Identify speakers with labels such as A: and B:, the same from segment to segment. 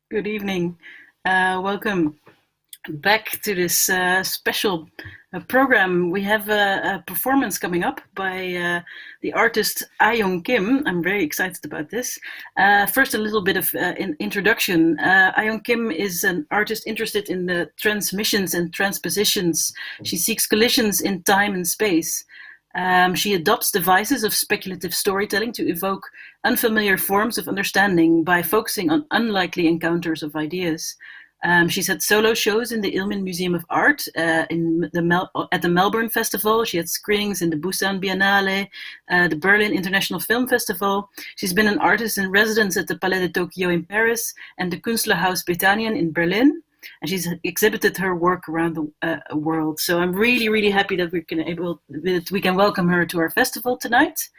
A: Good evening. Welcome back to this special program. We have a performance coming up by the artist Ayoung Kim. I'm very excited about this. First, a little bit of introduction. Ayoung Kim is an artist interested in the transmissions and transpositions. She seeks collisions in time and space. She adopts devices of speculative storytelling to evoke unfamiliar forms of understanding by focusing on unlikely encounters of ideas. She's had solo shows in the Ilmen Museum of Art, at the Melbourne Festival. She had screenings in the Busan Biennale, the Berlin International Film Festival. She's been an artist in residence at the Palais de Tokyo in Paris and the Künstlerhaus Bethanien in Berlin. And she's exhibited her work around the world. So I'm really, really happy that we can welcome her to our festival tonight.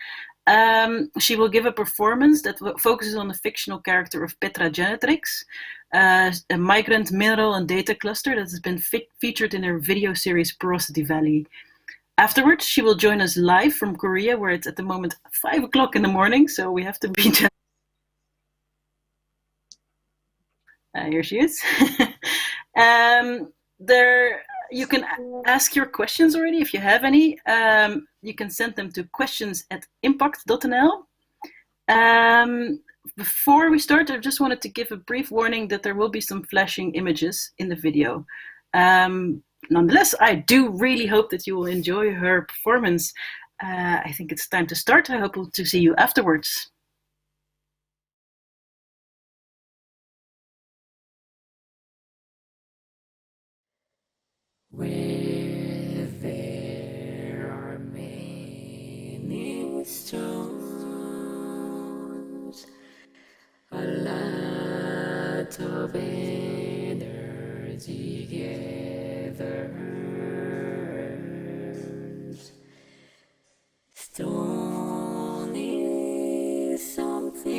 A: She will give a performance that focuses on the fictional character of Petra Genetrix, a migrant mineral and data cluster that has been featured in her video series Porosity Valley. Afterwards, she will join us live from Korea, where it's at the moment 5 o'clock in the morning, so we have to be here she is. There, you can ask your questions already if you have any. You can send them to questions@impact.nl. Before we start, I just wanted to give a brief warning that there will be some flashing images in the video. Nonetheless, I do really hope that you will enjoy her performance. I think it's time to start. I hope to see you afterwards.
B: Where there are many stones, a lot of energy gathers. Stone is something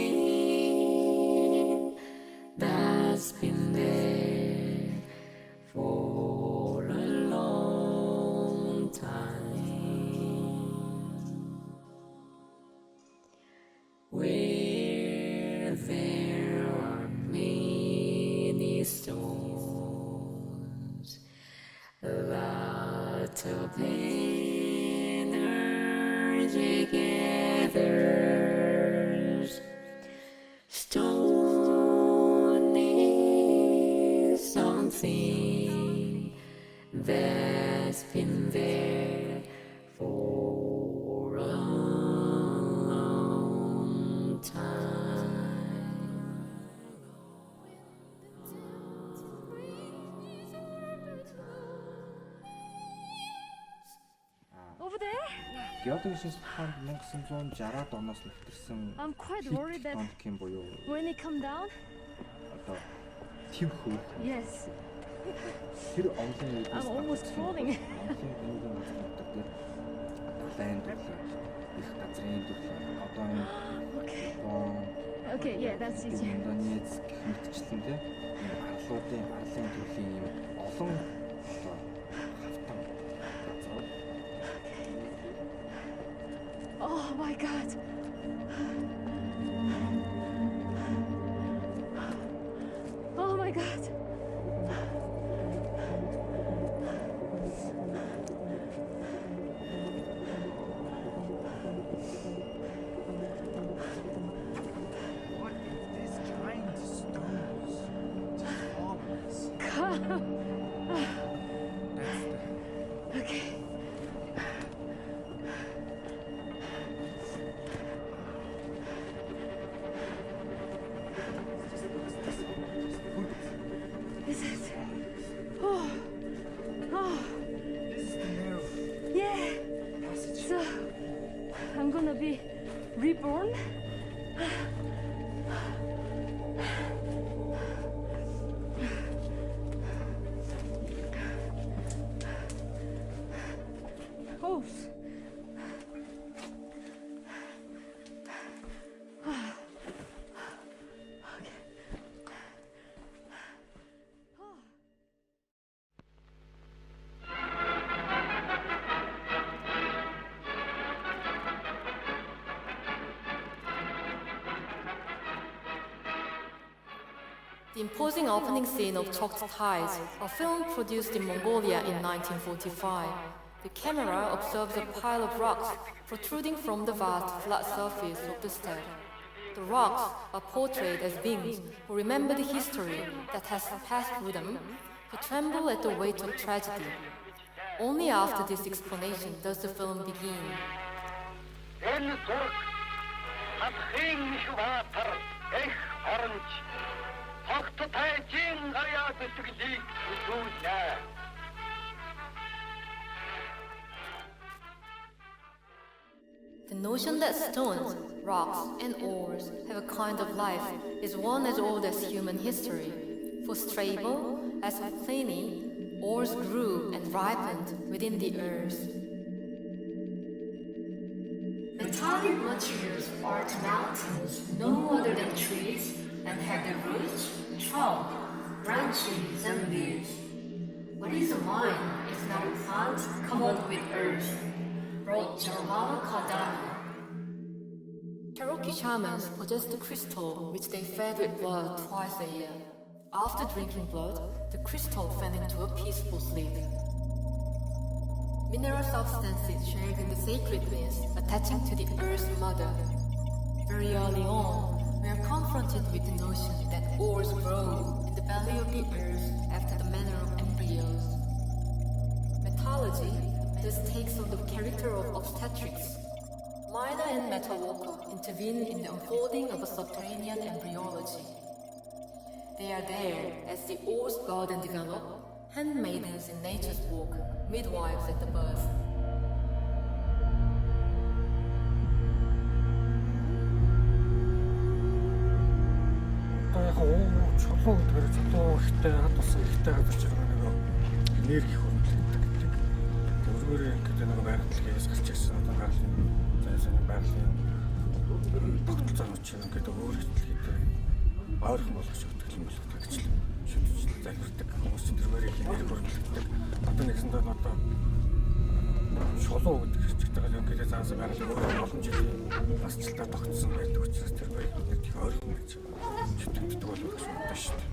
B: that's been there for a long time. Where there are many stones, a lot of energy gathers. Stone is something that's been there for a long time.
C: Over there?
D: Геологийн судалгаанд 1960-аад оноос нэвтэрсэн
C: I'm quite worried that
D: тонкийн буюу
C: when it come down,
D: одоо тэв хөвөх
C: yes,
D: тэр овлын үеэс
C: I'm almost falling.
D: Монголын тэнүүгийн газар дээр далайн төрлөө их газрын төрлөө одоо энэ
C: Okay.
D: Япон
C: Okay, yeah, that's easy.
D: Индонез гэх мэтчлэн тийм арлын төрлийн юм олон одоо хавтан газар.
C: Oh my God. Oh my God.
E: What is this giant stones just all of us?
C: Okay. Is it? Oh. Oh.
E: This is the narrow
C: Yeah.
E: passage.
C: So, I'm gonna be reborn. Oh.
F: The imposing opening scene of Chalked Tides, a film produced in Mongolia in 1945. The camera observes a pile of rocks protruding from the vast flat surface of the steppe. The rocks are portrayed as beings who remember the history that has passed through them, who tremble at the weight of tragedy. Only after this explanation does the film begin. The notion that stones, rocks, and ores have a kind of life is one as old as human history. For Strabo, as for Pliny, ores grew and ripened within the earth.
B: Metallic materials are to mountains no other than trees and have their roots, trunk, branches, and leaves. What is a mine if not a plant covered with earth? Wrote Jarvana Kardana.
F: Cherokee shamans possessed a crystal which they fed with blood twice a year. After drinking blood, the crystal fell into a peaceful sleep. Mineral substances shared in the sacredness attaching to the Earth's mother. Very early on, we are confronted with the notion that ores grow in the belly of the Earth after the manner of embryos. Mythology thus takes on the character of obstetrics. Miner and metalworker intervene in the unfolding of a subterranean embryology. They are there as the ores bud and develop, handmaidens in nature's walk, midwives at the birth.
G: Чулуу гэдгээр чулуу ихтэй хад болсон ихтэй гадарч байгаа нэг энерги хөрвүүлдэг гэдэг. Өөрөөр ингээд нэг байгалийн гарч ирсэн одоо байгалийн зайсан байгалийн тогтолцоонууд чинь ингээд өөр хэвлэлтэй ойрхон болгож өгдөг юм болох гэж шүтжил залбирдаг хүмүүс тэрвэрийг энерги хөрвүүлдэг. Одоо нэгсэндээ одоо чулуу гэдэг хэвчтэй ингээд заасан байгалийн өөр олон жилийн басчлалтаа тогтсон байдаг учраас тэрвэрийг нэг ойрхон гэж шүтдэг бол гэж боддог шүү дээ.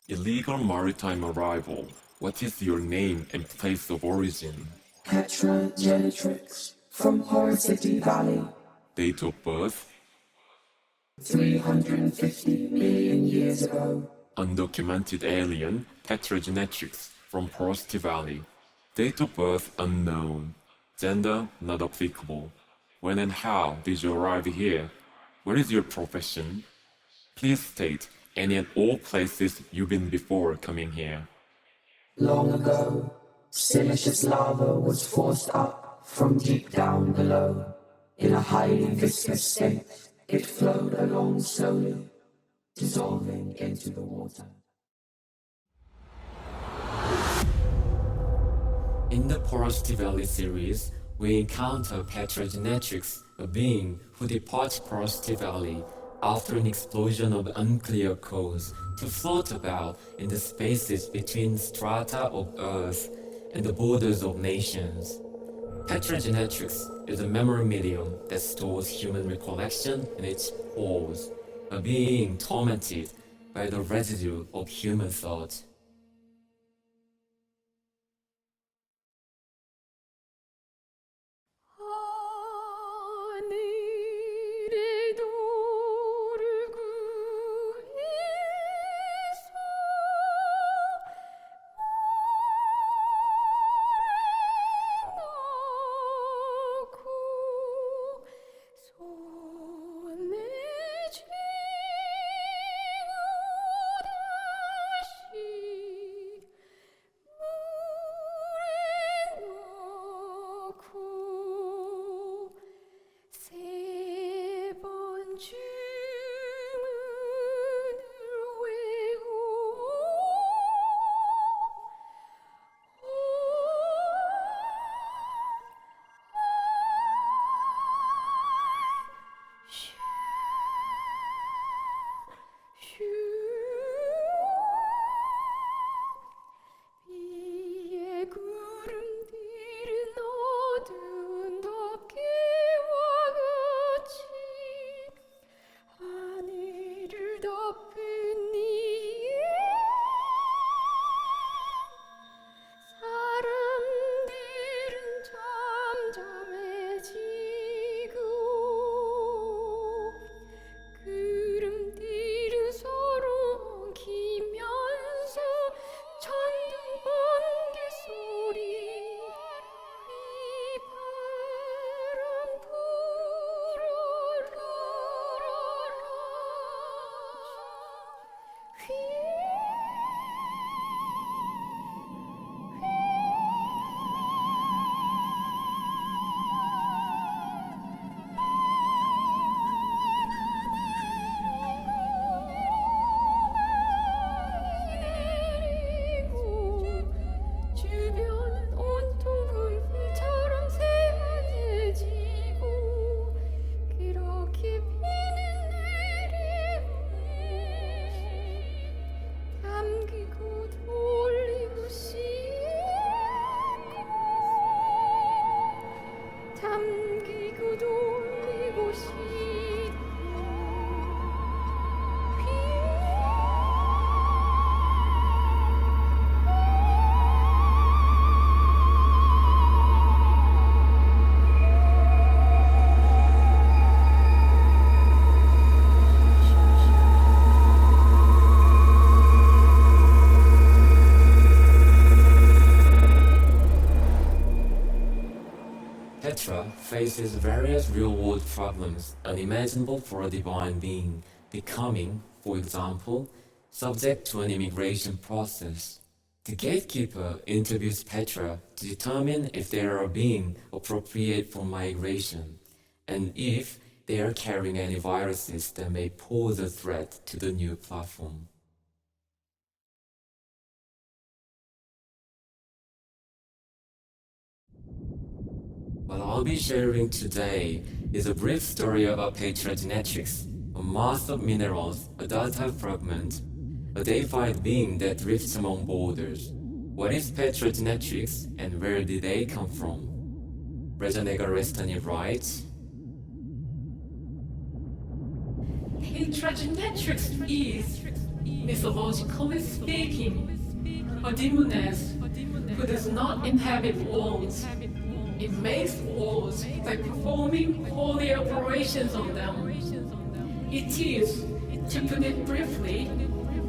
H: Illegal maritime arrival. What is your name and place of origin?
I: Petra Genetrix from Porosity Valley.
H: Date of birth?
I: 350 million years ago.
H: Undocumented alien Petra Genetrix from Porosity Valley. Date of birth unknown. Gender not applicable. When and how did you arrive here? What is your profession? Please state any and all places you've been before coming here.
I: Long ago, siliceous lava was forced up from deep down below. In a highly viscous state, it flowed along slowly, dissolving into the water.
B: In the Porosity Valley series, we encounter Petra Genetrix, a being who departs Porosity Valley after an explosion of unclear cause to float about in the spaces between strata of Earth and the borders of nations. Petra Genetrix is a memory medium that stores human recollection in its pores, a being tormented by the residue of human thought. Petra faces various real-world problems unimaginable for a divine being, becoming, for example, subject to an immigration process. The gatekeeper interviews Petra to determine if they are being appropriate for migration, and if they are carrying any viruses that may pose a threat to the new platform. What I'll be sharing today is a brief story about Petra Genetrix, a mass of minerals, a data fragment, a deified being that drifts among borders. What is Petra Genetrix and where did they come from? Rejanega Restani writes,
J: Petra Genetrix is, mythologically speaking, a demoness who does not inhabit walls. It makes walls by performing holy operations on them. It is, to put it briefly,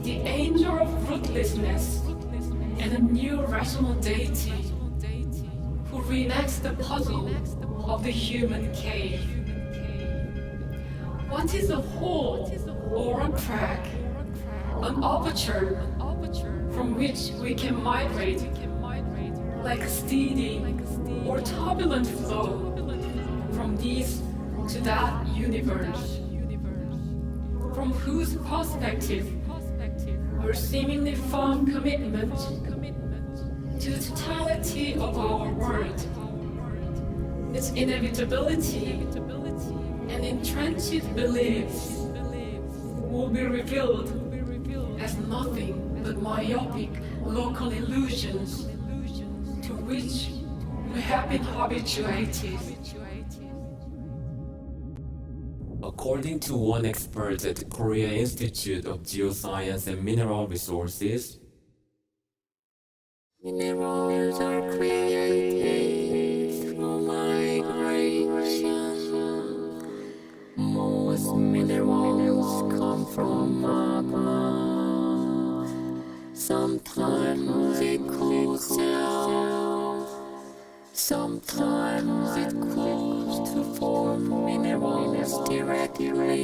J: the angel of ruthlessness and a new rational deity who reenacts the puzzle of the human cave. What is a hole or a crack? An aperture from which we can migrate like a steady or turbulent flow from this to that universe, from whose perspective our seemingly firm commitment to the totality of our world, its inevitability and intrinsic beliefs will be revealed as nothing but myopic local illusions to which we have been habituated.
B: According to one expert at the Korea Institute of Geoscience and Mineral Resources,
I: minerals are created through migration. Most minerals come from magma. Sometimes it cools down. Sometimes it cools to form minerals directly.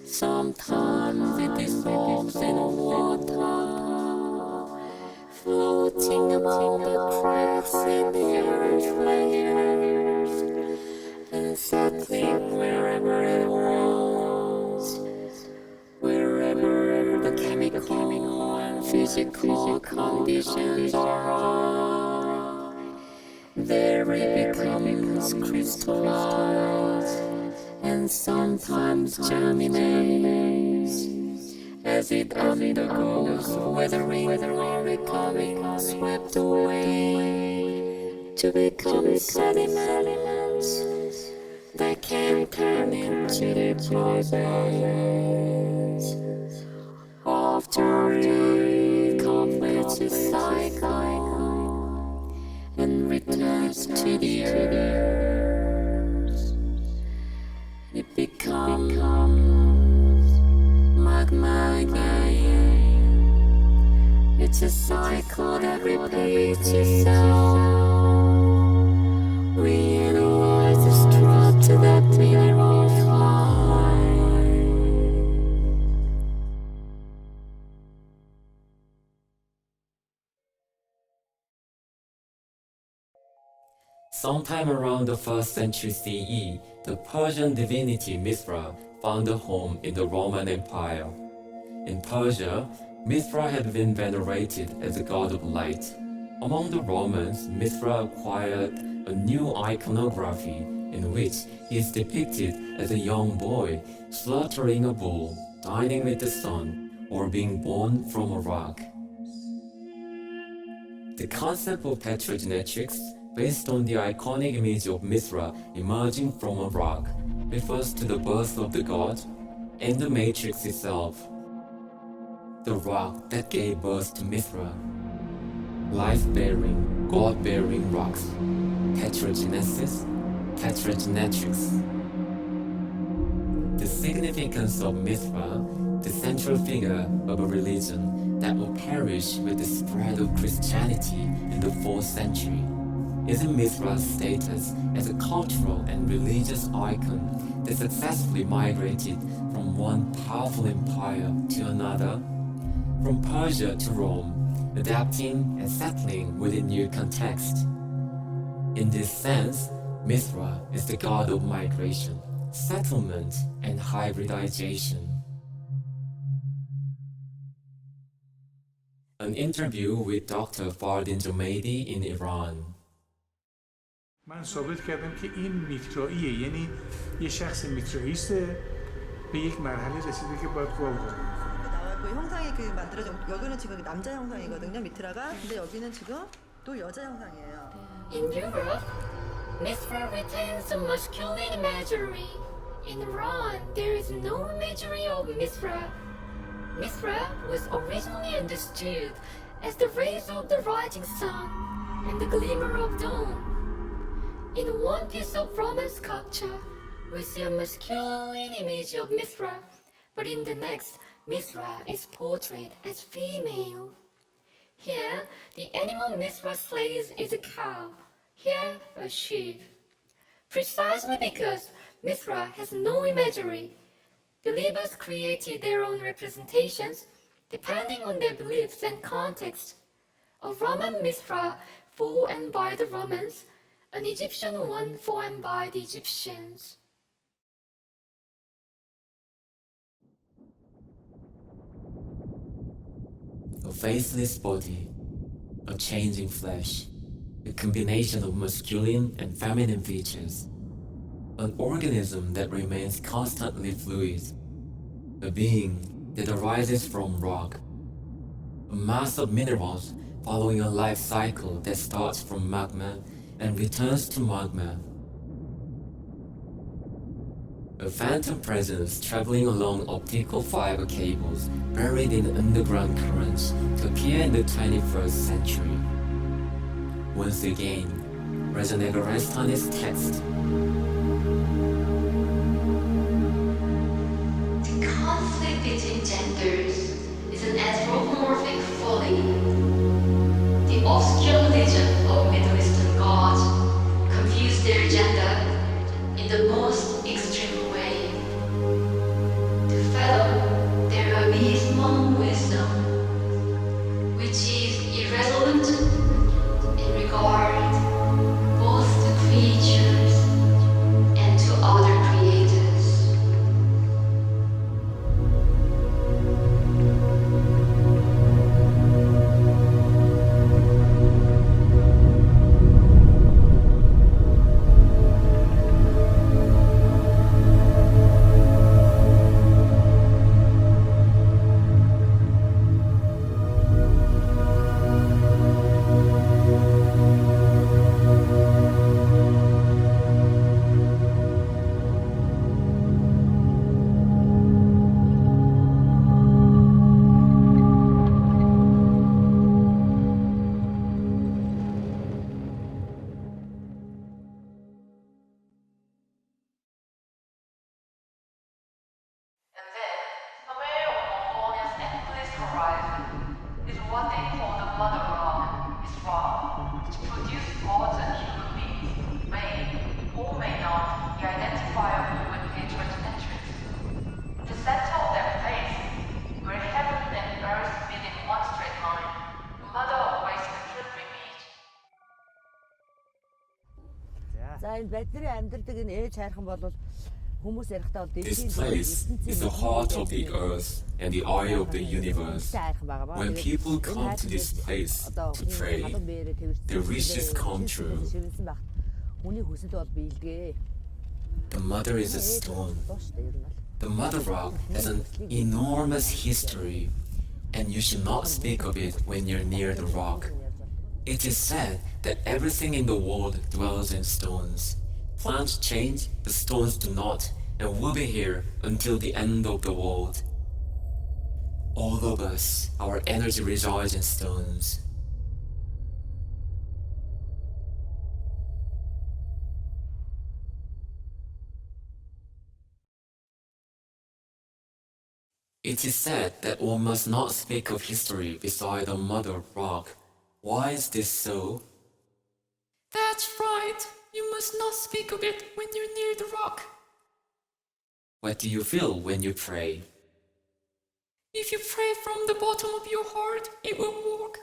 I: Sometimes it dissolves in water, floating among the cracks in the earth layers, and settling wherever it wants, wherever the chemical and physical conditions are right. There it becomes crystallized and sometimes germinates as it undergoes weathering or becoming swept away to become sediments that can turn into deposits. After it completes its cycle and returns to the earth, it becomes magma again. It's a cycle that repeats itself. We analyze the structure that minerals find.
B: sometime around the 1st century CE, the Persian divinity Mithra found a home in the Roman Empire. In Persia, Mithra had been venerated as a god of light. Among the Romans, Mithra acquired a new iconography in which he is depicted as a young boy slaughtering a bull, dining with the sun, or being born from a rock. The concept of Petra Genetrix, based on the iconic image of Mithra emerging from a rock, refers to the birth of the god and the matrix itself, the rock that gave birth to Mithra. Life-bearing, god-bearing rocks, Petra Genesis, Petra Genetrix. The significance of Mithra, the central figure of a religion that will perish with the spread of Christianity in the 4th century, is in Mithra's status as a cultural and religious icon that successfully migrated from one powerful empire to another, from Persia to Rome, adapting and settling within new context. In this sense, Mithra is the god of migration, settlement, and hybridization. An interview with Dr. Fardin Jomedi in Iran.
K: من ثابت کردم که این میتراییه، یعنی یه شخص میتراییسته به یک مرحله رسیده که باید قول کنه.
L: 형상이 그 만들어진 여기는 지금 남자 형상이거든요, 미트라가. 근데 여기는 지금 또 여자 형상이에요.
M: In Europe, Mithra retains a masculine imagery. In Iran, there is no imagery of Mithra. Mithra was originally understood as the rays of the rising sun and the glimmer of dawn. In one piece of Roman sculpture, we see a masculine image of Mithra, but in the next, Mithra is portrayed as female. Here, the animal Mithra slays is a cow, here a sheep. Precisely because Mithra has no imagery, believers created their own representations depending on their beliefs and context. A Roman Mithra for and by the Romans, an Egyptian one for and by the Egyptians.
B: A faceless body, a changing flesh, a combination of masculine and feminine features, an organism that remains constantly fluid, a being that arises from rock, a mass of minerals following a life cycle that starts from magma and returns to magma. A phantom presence traveling along optical fiber cables buried in underground currents to appear in the 21st century. Once again, Resonator rests on his text.
M: The conflict between genders is an anthropomorphic folly. The obscure religion of Middle Eastern gods confuse their gender in the most extreme way. To fathom their abysmal wisdom, which is irrelevant in regard both to creatures and to other creators.
F: And then, somewhere on Mongolia's endless horizon is what they call the Mother Rock, Mithra, which produced gods and human beings, may or may not be identifiable with Petra Genetrix. The center of that place, where heaven and earth meet in one straight line, the mother awaits the pilgrimage.
L: За энэ бидний амьдардаг энэ ээж хайрхан бол хүмүүс ярихдаа бол
H: This place is the heart of the earth and the eye of the universe. When people come to this place to pray, their wishes come true.
L: Хүний хүсэл бол биелгээ.
B: The mother is a stone. The mother rock has an enormous history, and you should not speak of it when you're near the rock. It is said that everything in the world dwells in stones. Plants change, the stones do not, and will be here until the end of the world. All of us, our energy resides in stones. It is said that one must not speak of history beside the mother rock. Why is this so?
J: That's right. You must not speak of it when you're near the rock.
B: What do you feel when you pray?
J: If you pray from the bottom of your heart, it will work.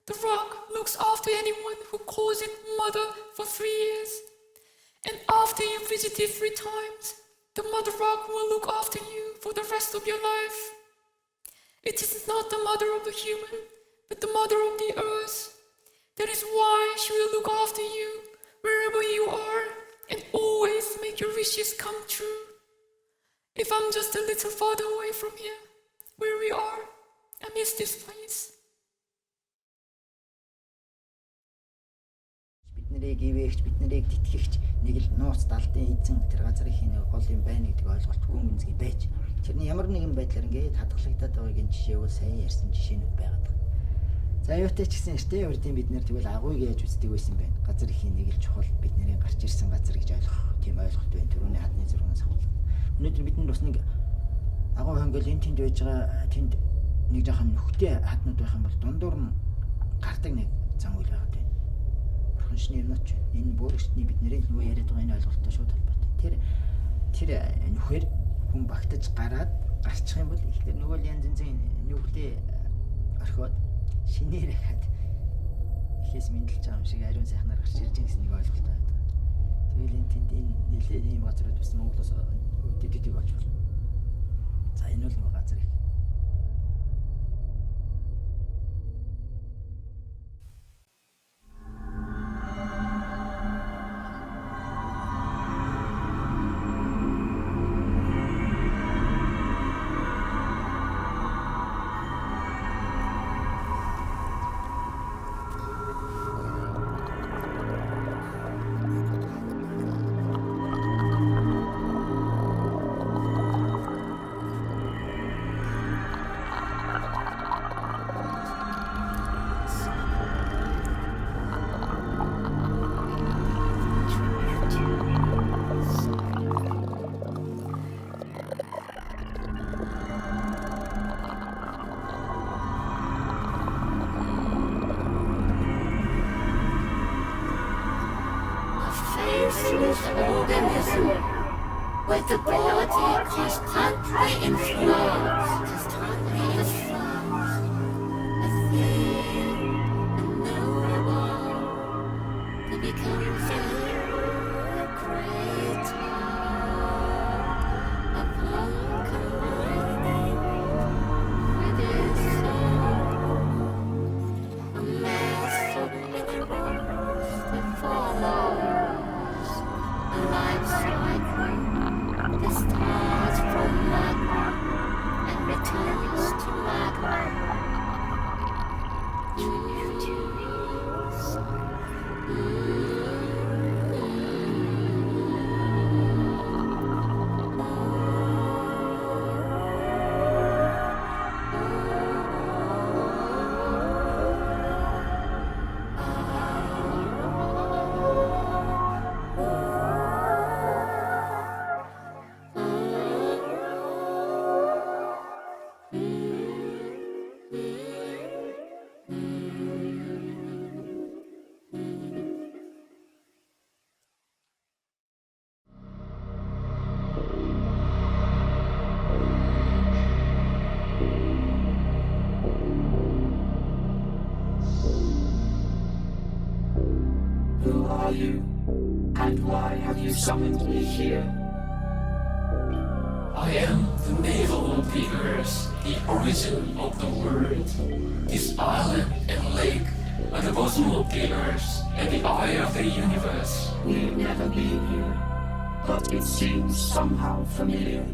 J: The rock looks after anyone who calls it mother for 3 years. And after you visit it 3 times, the mother rock will look after you for the rest of your life. It is not the mother of the human, but the mother of the earth. That is why she will look after you wherever you are and always make your wishes come true. If I'm just a little farther away from here, where we are, I miss this place.
N: Биднийг ивэгч, биднийг тэтгэгч нэг л нууц далдын эзэн тэр газрын хийнэ гол юм байна гэдэг ойлголт хүн үнцгий байж. Тэрний ямар нэгэн байдлаар ингээд хадгалагдаад байгаагийн жишээ бол сайн ярьсан жишээнүүд байгаад байна. За юутай ч гэсэн эртний урдын бид нэр тэгвэл агууг яаж үздэг байсан бэ? Газар ихийн нэг л чухал бидний гарч ирсэн газар гэж ойлгох тийм ойлголт байна. Төрөний хадны зургаас авах. Өнөөдөр бидэнд бас нэг агуу хонгол энэ тэнд байж байгаа тэнд нэг жоохон нөхтэй хаднууд байх юм бол дундуур нь гардаг нэг зам үйл байгаад байна. Бурханшны юмнууд ч энэ бүрэгчний бидний нөгөө яриад байгаа энэ ойлголттой шууд холбоотой. Тэр нөхөр хүн багтаж гараад гарчих юм бол ихлээр нөгөө л янз янзын нүглээ орхиод шинээр хаад ихээс мэдлж байгаа юм шиг ариун сайхнаар гарч ирж байгаа гэсэн нэг ойлголт байна. Тэгэл энэ тэнд энэ нэлээд ийм газрууд бас Монголоос дэддэг болж байна. За энэ бол нөгөө газар их.
M: Organism with the body constantly in flux, a thing unknowable to become sacred, a blood combining with its soul, a mass of minerals that follows a life cycle that starts from magma and returns to magma.
I: Who are you? And why have you summoned me here?
B: I am the navel of the earth, the origin of the world. This island and lake are the bosom of the earth and the eye of the universe.
I: We've never been here, but it seems somehow familiar.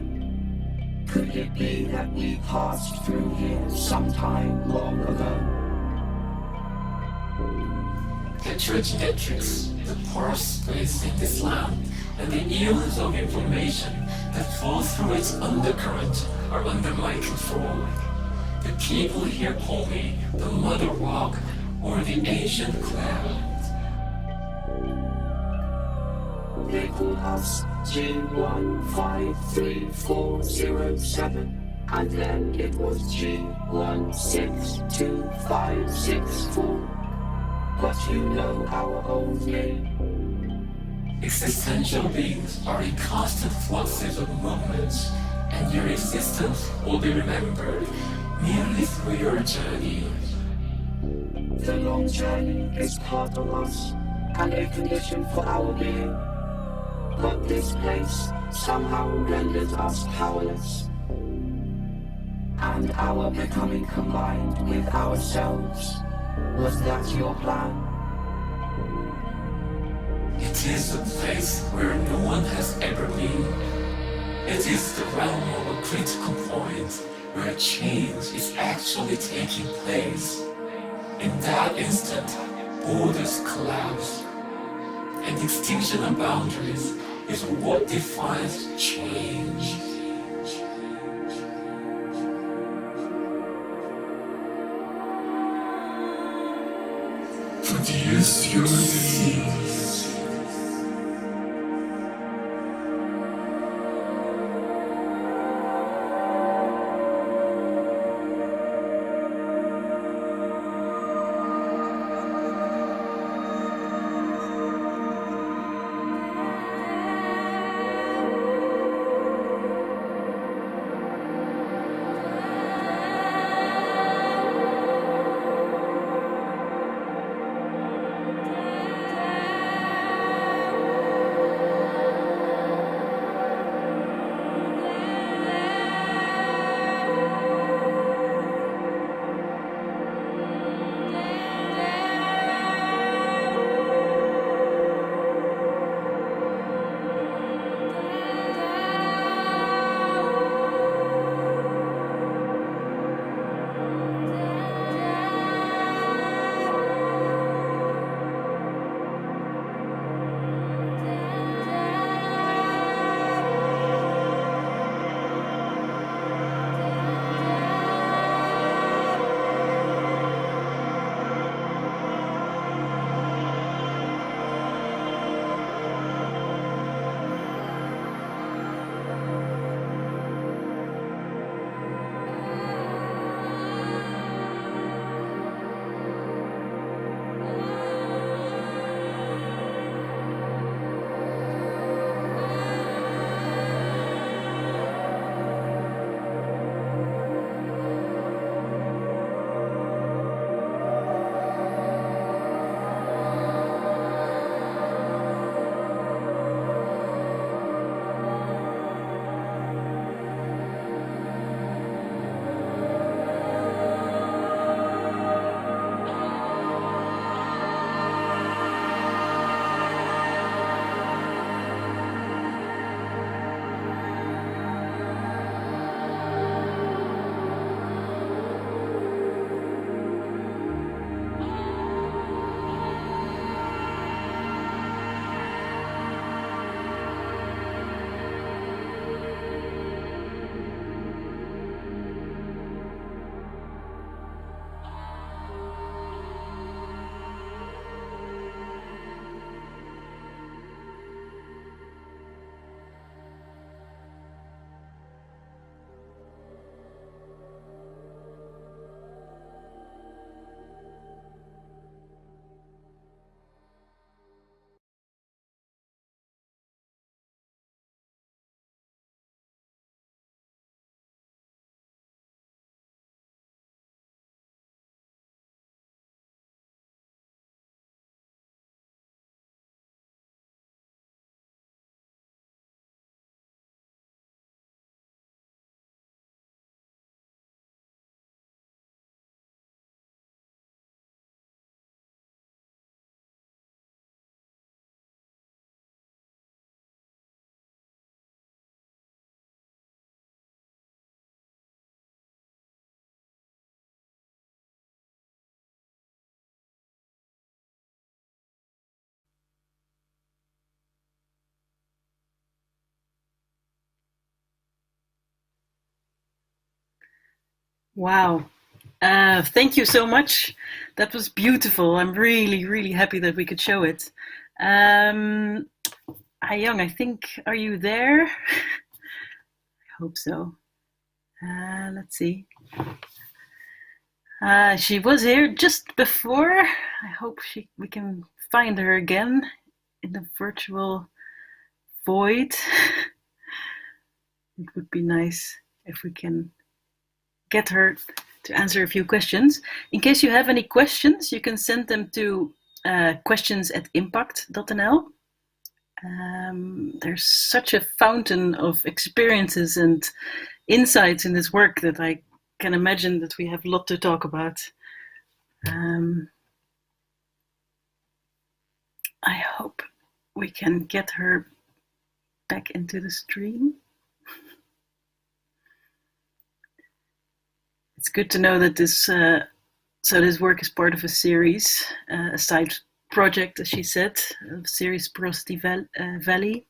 I: Could it be that we passed through here sometime long ago?
B: Petra Genetrix, the porous space in this land, and the eons of information that flow through its undercurrent are under my control. The people here call me the Mother Rock or the Ancient Cloud.
I: They called us G153407, and then it was G162564. But you know our own name.
B: Existential beings are in constant fluxes of movements, and your existence will be remembered merely through your journey.
I: The long journey is part of us, and a condition for our being. But this place somehow renders us powerless, and our becoming combined with ourselves. Was that your plan?
B: It is a place where no one has ever been. It is the realm of a critical point where change is actually taking place. In that instant, borders collapse, and extinction of boundaries is what defines change. Produce your disease.
A: Wow. Thank you so much. That was beautiful. I'm really, really happy that we could show it. Ayoung, I think, are you there? I hope so. Let's see. She was here just before. I hope we can find her again in the virtual void. It would be nice if we can get her to answer a few questions. In case you have any questions, you can send them to questions@impact.nl. There's such a fountain of experiences and insights in this work that I can imagine that we have a lot to talk about. I hope we can get her back into the stream. It's good to know that this work is part of a series, a side project, as she said, a series Porosity Valley.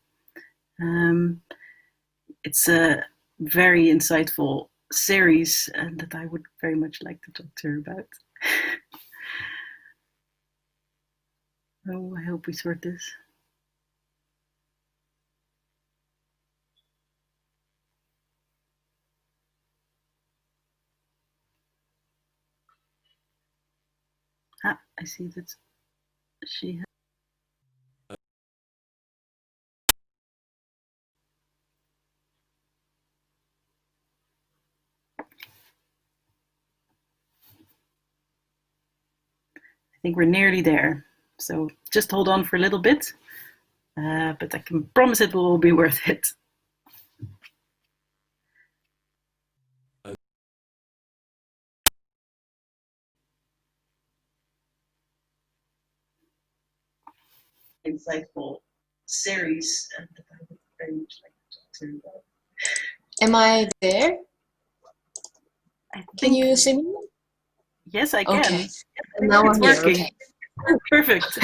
A: It's a very insightful series and that I would very much like to talk to her about. Oh, I hope we sort this. I see that she has. I think we're nearly there. So just hold on for a little bit, but I can promise it will all be worth it. Insightful series that I would very much like to talk to you about.
O: Am I there? Can you see me?
A: Yes, I can.
O: Okay. Now I'm here. Okay.
A: Perfect.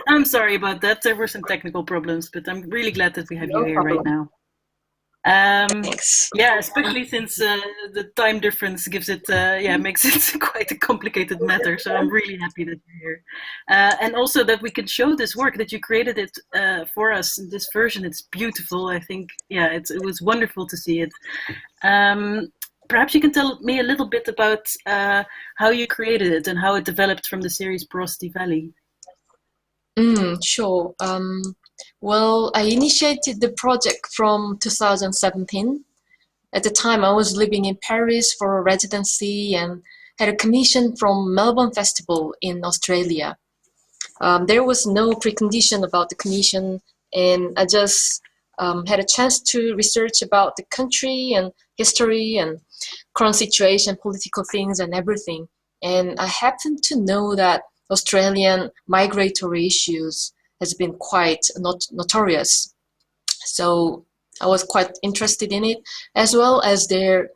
A: I'm sorry about that. There were some technical problems, but I'm really glad that we have you here right now.
O: Thanks.
A: Yeah, especially since the time difference gives it, makes it quite a complicated matter. So I'm really happy that you're here, and also that we can show this work, that you created it for us in this version. It's beautiful. I think, yeah, it was wonderful to see it. Perhaps you can tell me a little bit about how you created it and how it developed from the series Porosity Valley.
O: Sure. Well, I initiated the project from 2017. At the time, I was living in Paris for a residency and had a commission from Melbourne Festival in Australia. There was no precondition about the commission, and I just had a chance to research about the country and history and current situation, political things and everything. And I happened to know that Australian migratory issues has been quite notorious. So I was quite interested in it, as well as their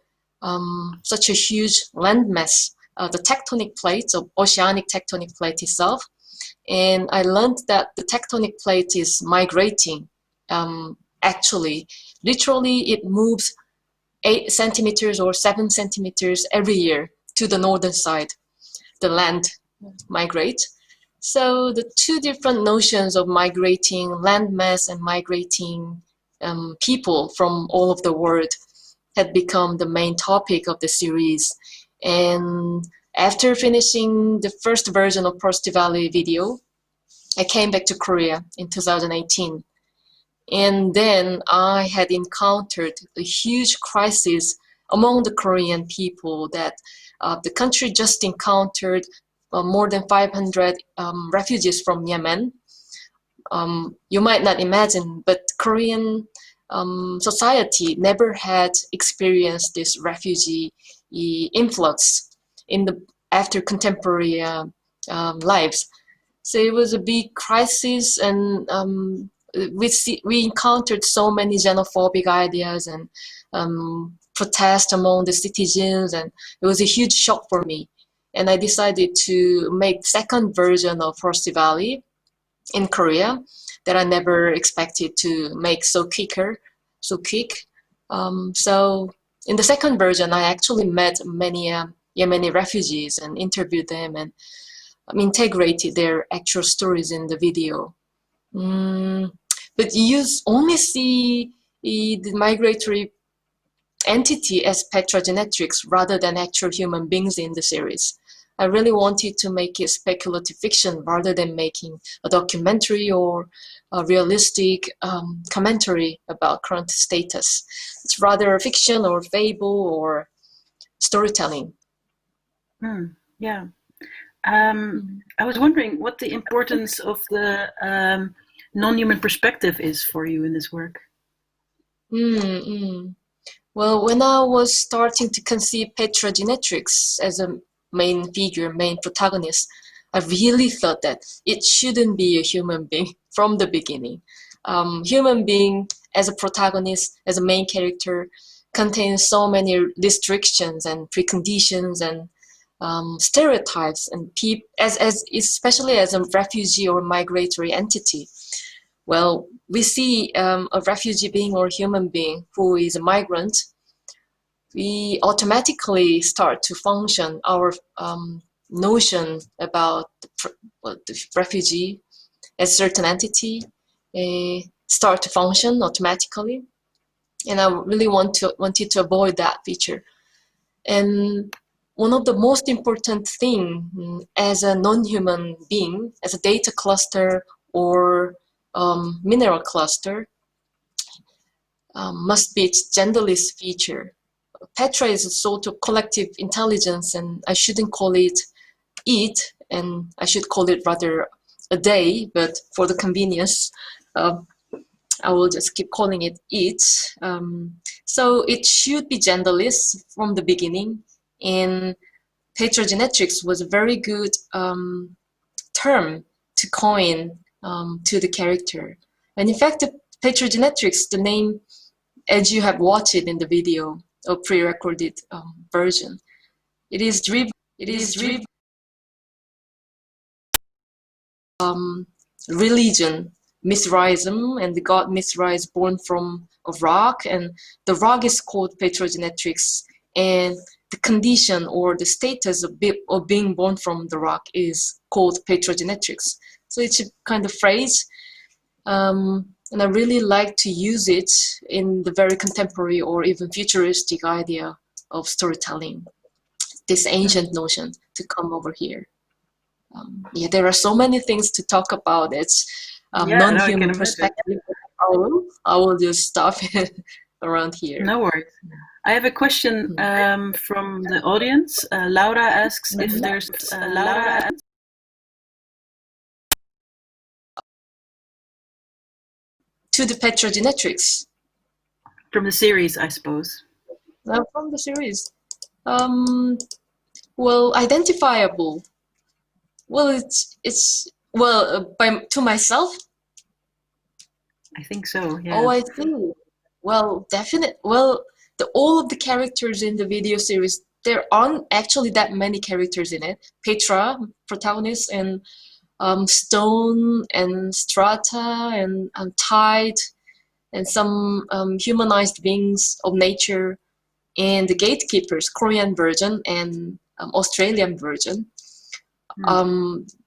O: such a huge landmass, the tectonic plates, of oceanic tectonic plate itself. And I learned that the tectonic plate is migrating. Actually, literally it moves 8 centimeters or 7 centimeters every year to the northern side. The land migrates. So the two different notions of migrating landmass and migrating people from all of the world had become the main topic of the series. And after finishing the first version of Porosity Valley video, I came back to Korea in 2018. And then I had encountered a huge crisis among the Korean people that the country just encountered more than 500 refugees from Yemen. You might not imagine, but Korean society never had experienced this refugee influx in the after contemporary lives. So it was a big crisis, and we encountered so many xenophobic ideas and protest among the citizens, and it was a huge shock for me. And I decided to make second version of Porosity Valley in Korea that I never expected to make so quick. So in the second version, I actually met many Yemeni refugees and interviewed them and integrated their actual stories in the video. But you only see the migratory entity as Petra Genetrix rather than actual human beings in the series. I really wanted to make it speculative fiction rather than making a documentary or a realistic commentary about current status. It's rather fiction or fable or storytelling.
A: Yeah. I was wondering what the importance of the non-human perspective is for you in this work.
O: Well, when I was starting to conceive Petra Genetrix as a main figure, main protagonist, I really thought that it shouldn't be a human being from the beginning. Human being as a protagonist, as a main character, contains so many restrictions and preconditions and stereotypes, and especially as a refugee or migratory entity. Well, we see a refugee being or human being who is a migrant. We automatically start to function our notion about the refugee as certain entity start to function automatically, and I really wanted to avoid that feature. And one of the most important thing as a non-human being, as a data cluster or mineral cluster, must be its genderless feature. Petra is a sort of collective intelligence, and I shouldn't call it it, and I should call it rather a they, but for the convenience, I will just keep calling it it. So it should be genderless from the beginning, and Petra Genetrix was a very good term to coin to the character. And in fact, the Petra Genetrix, the name, as you have watched it in the video or pre-recorded version, it is driven religion, Mithraism, and the god Mithra is born from a rock, and the rock is called Petra Genetrix, and the condition or the status of being born from the rock is called Petra Genetrix. So it's a kind of phrase, and I really like to use it in the very contemporary or even futuristic idea of storytelling, this ancient notion to come over here. Yeah, there are so many things to talk about. It's non-human perspective. I will just stop around here.
A: No worries. I have a question from the audience. Laura asks if there's
O: to the Petra Genetrix.
A: From the series, I suppose.
O: From the series. Well, identifiable. Well, it's to myself.
A: I think so. Yeah.
O: Oh, I think. Well, definitely. Well, all of the characters in the video series, there aren't actually that many characters in it. Petra, protagonist, and Stone, and Strata, and Tide, and some humanized beings of nature, and the gatekeepers, Korean version and Australian version.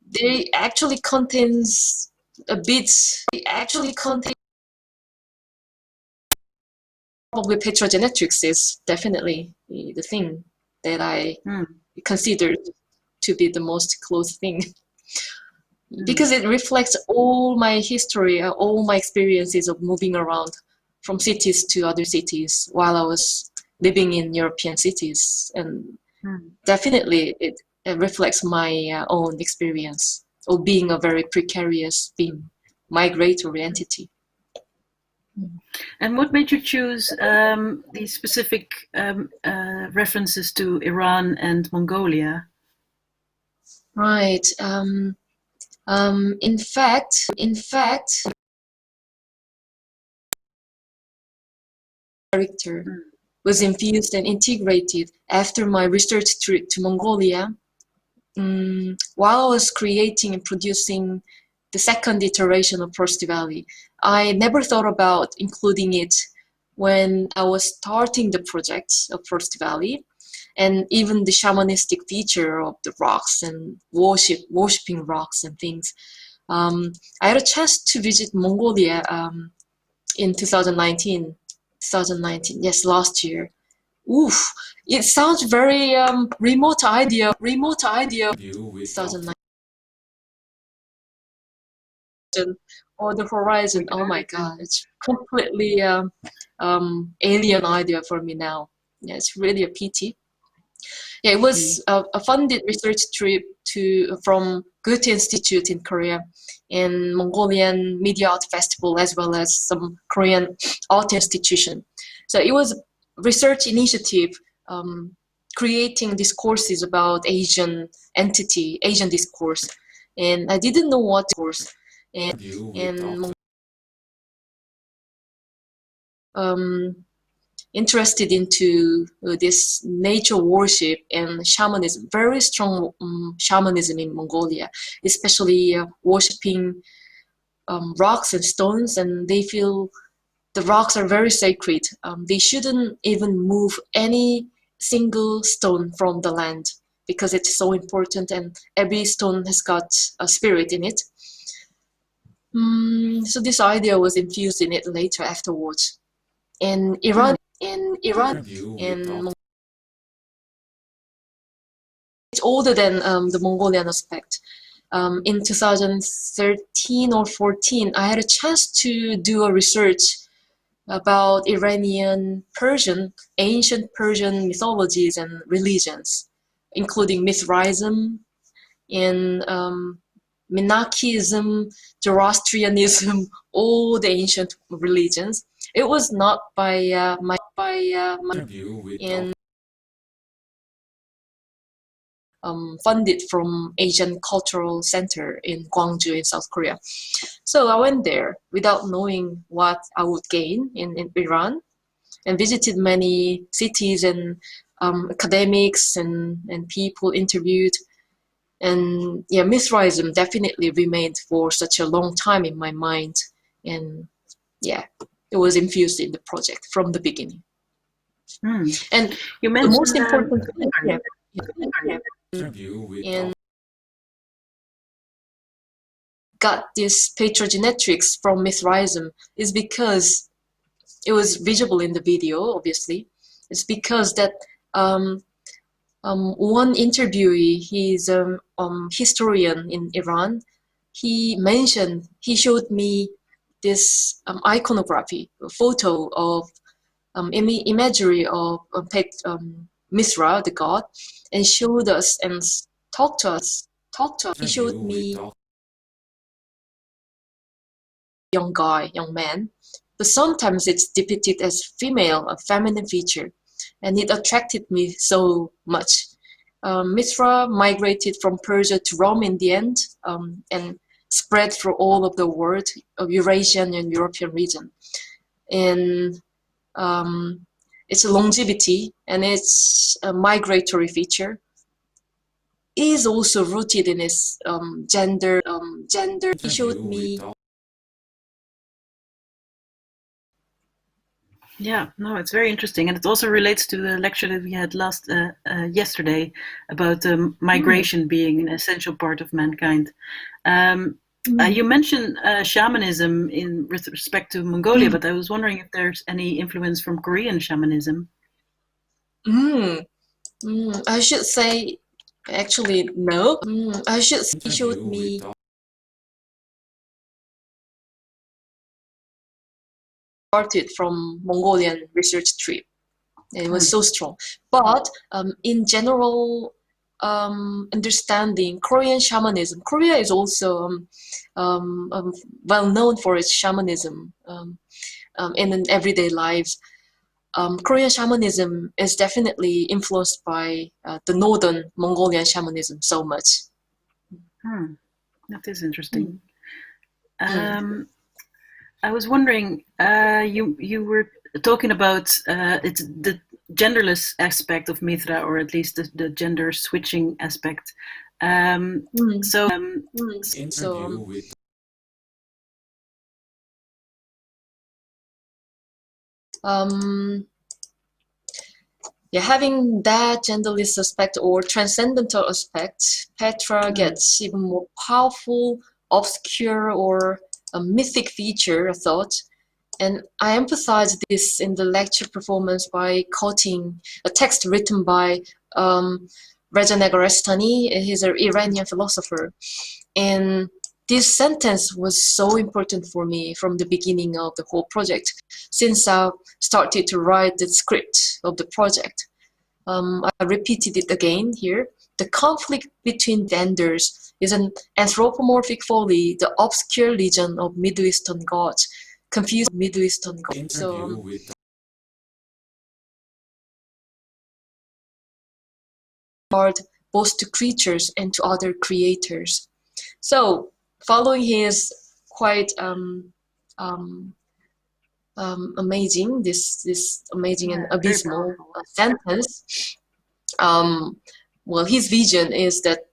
O: They actually contains a bit. Probably Petra Genetrix is definitely the thing that I consider to be the most close thing. Because it reflects all my history, all my experiences of moving around from cities to other cities while I was living in European cities. And definitely it reflects my own experience of being a very precarious being, migratory entity.
A: And what made you choose these specific references to Iran and Mongolia?
O: Right. In fact, character was infused and integrated after my research trip to Mongolia. While I was creating and producing the second iteration of Porosity Valley, I never thought about including it when I was starting the project of Porosity Valley, and even the shamanistic feature of the rocks and worshipping rocks and things. I had a chance to visit Mongolia in 2019, yes, last year. Oof, it sounds very remote idea. 2009 or the horizon. Oh my god, it's completely alien idea for me now. Yeah, it's really a pity. Yeah, it was a funded research trip from Goethe Institute in Korea and Mongolian Media Art Festival, as well as some Korean art institution. So it was a research initiative creating discourses about Asian discourse. And I didn't know what discourse. And interested into this nature worship and shamanism, very strong shamanism in Mongolia, especially worshipping rocks and stones, and they feel the rocks are very sacred. They shouldn't even move any single stone from the land because it's so important, and every stone has got a spirit in it. So this idea was infused in it later afterwards. In Iran, and it's older than the Mongolian aspect. In 2013 or 14, I had a chance to do a research about ancient Persian mythologies and religions, including Mithraism and Menachism, Zoroastrianism, all the ancient religions. It was not by funded from Asian Cultural Center in Gwangju in South Korea. So I went there without knowing what I would gain in Iran, and visited many cities and academics and people interviewed. And yeah, Mithraism definitely remained for such a long time in my mind. And yeah, it was infused in the project from the beginning. And
A: you mentioned
O: the most important thing, and got this Petra Genetrix from Mithraism is because it was visible in the video, obviously. It's because that one interviewee, he's a historian in Iran, he showed me this iconography, a photo of imagery of Mithra, the god, and showed us and talked to us. He showed me young man, but sometimes it's depicted as female, a feminine feature, and it attracted me so much. Mithra migrated from Persia to Rome in the end, and spread through all of the world, of Eurasian and European region. And its longevity and its migratory feature is also rooted in its gender. He showed me.
A: Yeah, no, it's very interesting, and it also relates to the lecture that we had yesterday about migration being an essential part of mankind. You mentioned shamanism with respect to Mongolia, but I was wondering if there's any influence from Korean shamanism.
O: I should say, actually, no. He showed me. Started from Mongolian research trip. It was so strong. But in general understanding, Korean shamanism, Korea is also well known for its shamanism in everyday lives. Korean shamanism is definitely influenced by the northern Mongolian shamanism so much.
A: That is interesting. I was wondering, you were talking about it's the genderless aspect of Mithra, or at least the gender switching aspect.
O: Yeah, having that genderless aspect or transcendental aspect, Petra gets even more powerful, obscure, or a mythic feature, I thought. And I emphasized this in the lecture performance by quoting a text written by Reza Negarestani. He's an Iranian philosopher. And this sentence was so important for me from the beginning of the whole project, since I started to write the script of the project. I repeated it again here. The conflict between genders is an anthropomorphic folly, the obscure legend of Middle Eastern gods, confused Middle Eastern gods. So, both to creatures and to other creators. So, following his quite amazing, this amazing and abysmal sentence, well, his vision is that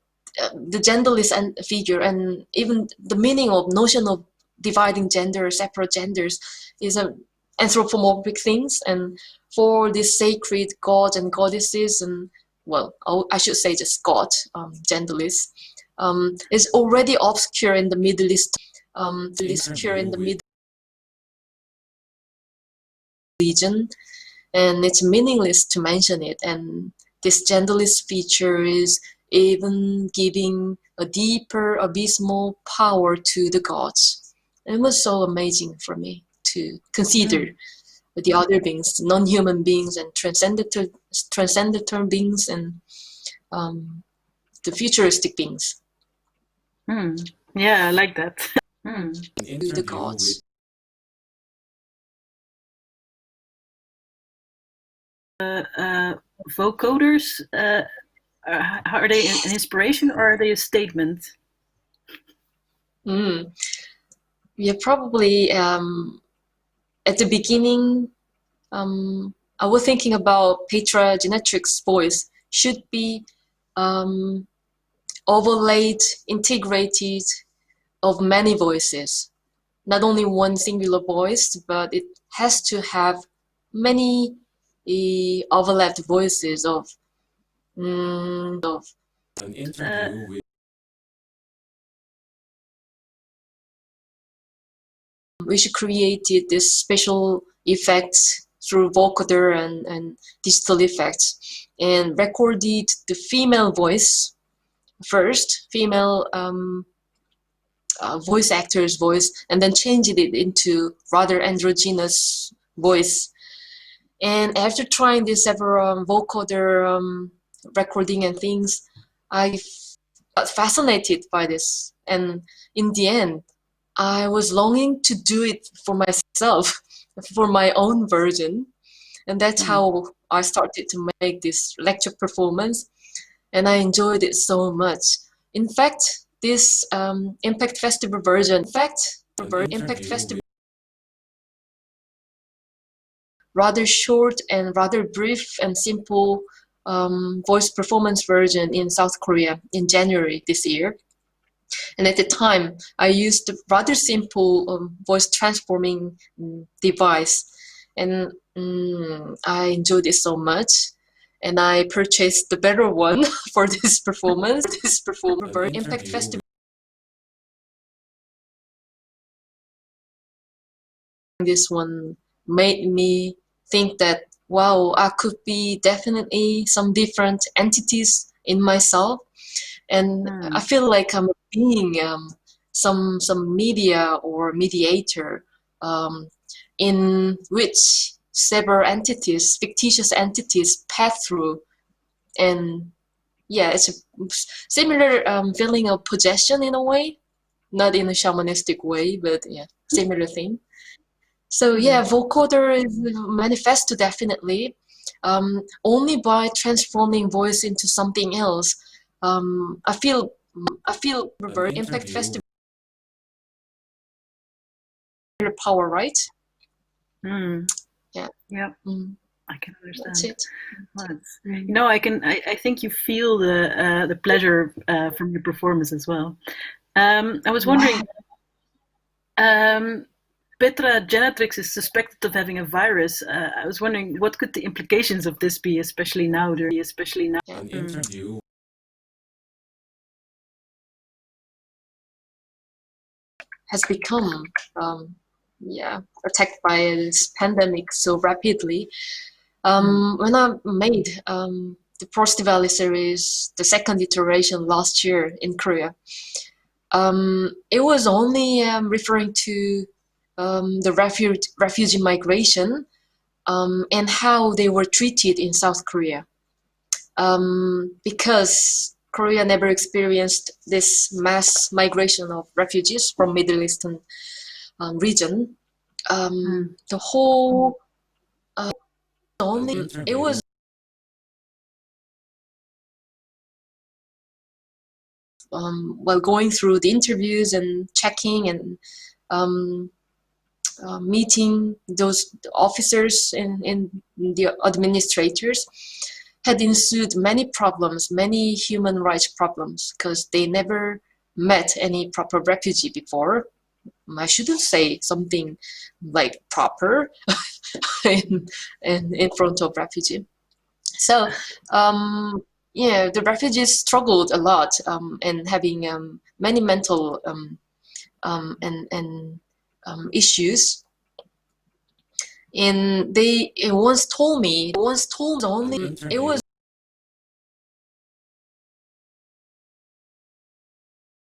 O: the genderless figure and even the meaning of notion of dividing gender, separate genders, is an anthropomorphic things, and for these sacred gods and goddesses, and well, I should say just God, genderless, is already obscure in the Middle East, region, and it's meaningless to mention it. And this genderless feature is even giving a deeper abysmal power to the gods. And it was so amazing for me to consider the other beings, non-human beings and transcendental beings, and the futuristic beings.
A: Yeah, I like that.
O: To the gods.
A: Vocoders, are they an inspiration or are they a statement?
O: Yeah, probably at the beginning, I was thinking about Petra Genetrix voice should be overlaid, integrated of many voices, not only one singular voice, but it has to have many overlapped voices of
B: An interview with
O: we should create this special effects through vocoder and digital effects, and recorded the female voice first, female voice actor's voice, and then changed it into rather androgynous voice. And after trying this several vocoder recording and things, I got fascinated by this. And in the end, I was longing to do it for myself, for my own version. And that's how I started to make this lecture performance. And I enjoyed it so much. In fact, this IMPAKT Festival version, IMPAKT Festival, rather short and rather brief and simple voice performance version in South Korea in January this year. And at the time, I used a rather simple voice transforming device, and I enjoyed it so much. And I purchased the better one for this performance. IMPAKT Festival. This one made me think that, wow, I could be definitely some different entities in myself. And I feel like I'm being some media or mediator in which several entities, fictitious entities, pass through. And yeah, it's a similar feeling of possession in a way, not in a shamanistic way, but yeah, similar thing. So yeah, vocoder is manifesto definitely. Only by transforming voice into something else. I feel IMPAKT Festival power, right? Yeah.
A: Yeah. I can understand.
O: That's it.
A: You know, I think you feel the pleasure from your performance as well. I was wondering, Petra Genetrix is suspected of having a virus. I was wondering, what could the implications of this be, especially now?
B: An interview.
O: Has become attacked by this pandemic so rapidly. When I made the Porosity Valley series, the second iteration last year in Korea, it was only referring to the refugee migration and how they were treated in South Korea. Because Korea never experienced this mass migration of refugees from Middle Eastern region. The whole it was while going through the interviews and checking and meeting those officers and the administrators, had ensued many problems, many human rights problems, because they never met any proper refugee before. I shouldn't say something like proper in front of refugee. So the refugees struggled a lot and having many mental issues. And they once told me only it was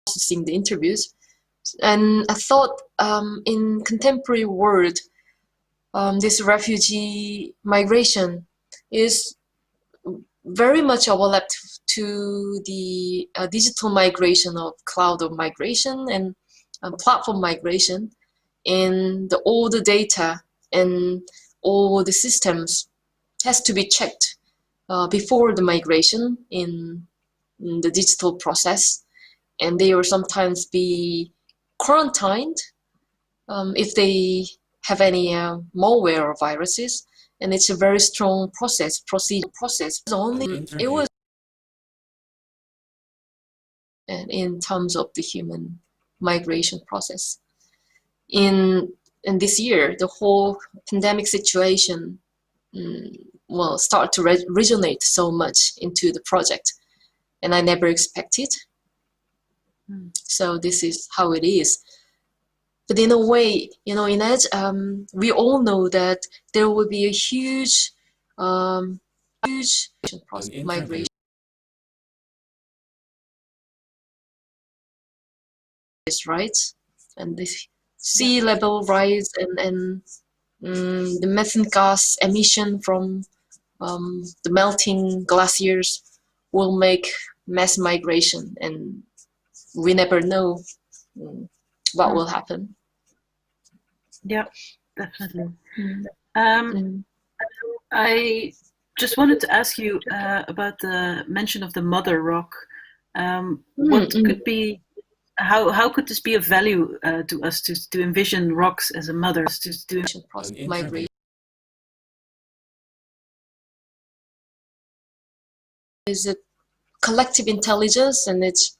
O: processing the interviews, and I thought in contemporary world this refugee migration is very much overlapped to the digital migration of cloud of migration and platform migration, and all the data and all the systems has to be checked before the migration in the digital process, and they will sometimes be quarantined if they have any malware or viruses, and it's a very strong process. It was in terms of the human migration process. In this year, the whole pandemic situation will start to resonate so much into the project, and I never expected. So this is how it is. But in a way, in it, we all know that there will be a huge migration. Right, and the sea level rise and the methane gas emission from the melting glaciers will make mass migration, and we never know what will happen.
A: Yeah, definitely. I just wanted to ask you about the mention of the mother rock. What could be, how could this be of value to us to envision rocks as a mother, to do migration?
O: Is a collective intelligence, and it's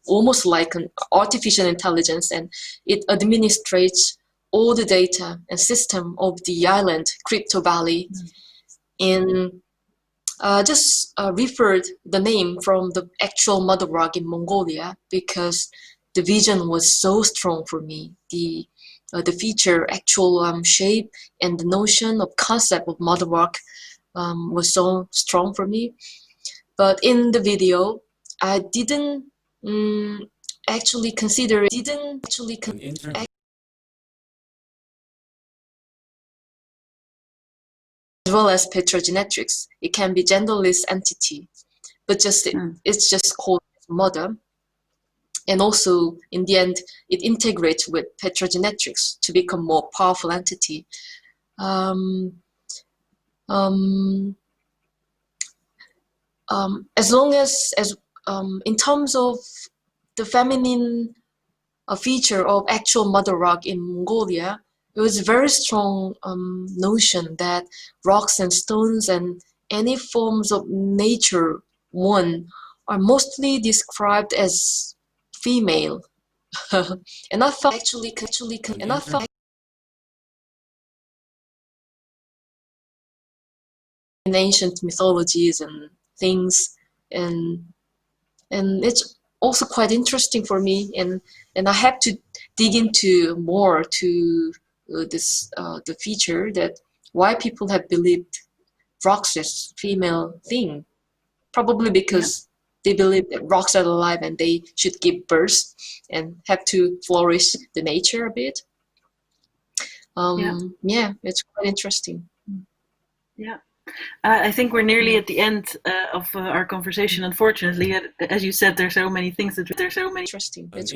O: almost like an artificial intelligence, and it administrates all the data and system of the island Crypto Valley. And just referred the name from the actual mother rock in Mongolia, because the vision was so strong for me. The feature, actual shape, and the notion of concept of mother rock was so strong for me. But in the video, I didn't actually consider it. As well as Petra Genetrix, it can be genderless entity, but it's just called mother. And also, in the end, it integrates with Petra Genetrix to become more powerful entity. As long as in terms of the feminine feature of actual mother rock in Mongolia, it was a very strong notion that rocks and stones and any forms of nature are mostly described as female. And I felt in ancient mythologies and things, and it's also quite interesting for me, and I have to dig into more to the feature that why people have believed rocks as female thing. Probably because they believe that rocks are alive and they should give birth and have to flourish the nature a bit. Yeah, it's quite interesting.
A: Yeah. I think we're nearly at the end of our conversation. Unfortunately, as you said, there's so many things that there's so many
O: interesting. It's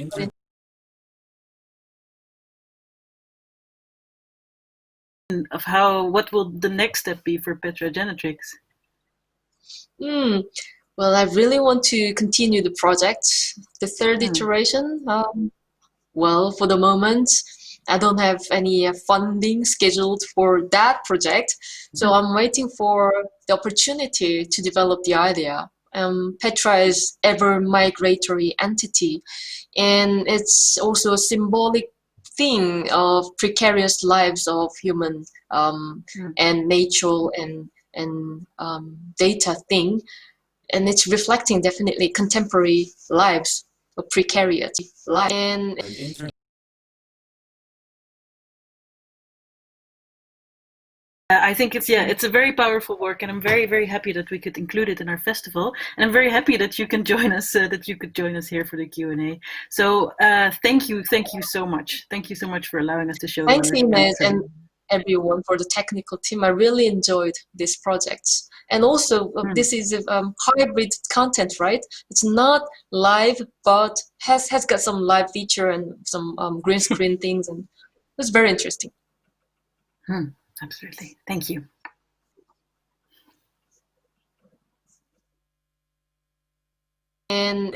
A: of what will the next step be for Petra Genetrix?
O: Well, I really want to continue the project, the third iteration. Well, for the moment, I don't have any funding scheduled for that project, so I'm waiting for the opportunity to develop the idea. Petra is ever migratory entity, and it's also a symbolic thing of precarious lives of human and nature and data thing, and it's reflecting definitely contemporary lives of precarious life. And
A: I think it's a very powerful work, and I'm very, very happy that we could include it in our festival. And I'm very happy that you can join us, that you could join us here for the Q&A. So thank you so much. Thank you so much for allowing us to show.
O: Thanks, Ines, and everyone for the technical team. I really enjoyed this project. And also, this is a hybrid content, right? It's not live, but has got some live feature and some green screen things, and it's very interesting.
A: Absolutely. Thank you.
O: And